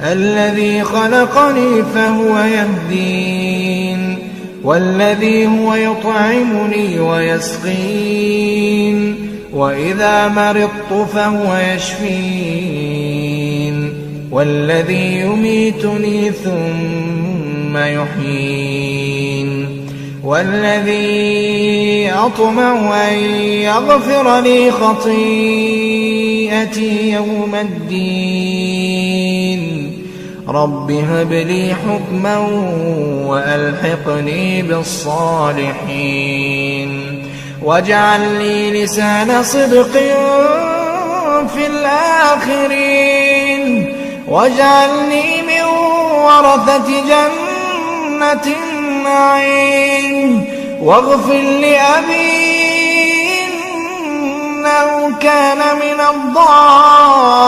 الذي خلقني فهو يهدين والذي هو يطعمني ويسقين وإذا مرضت فهو يشفين والذي يميتني ثم يحيين والذي أطمع أن يغفر لي خطيئتي يوم الدين رب هب لي حكما وألحقني بالصالحين واجعل لي لسان صدق في الآخرين واجعلني من ورثة جنة النعيم واغفر لأبي إنه كان من الضالين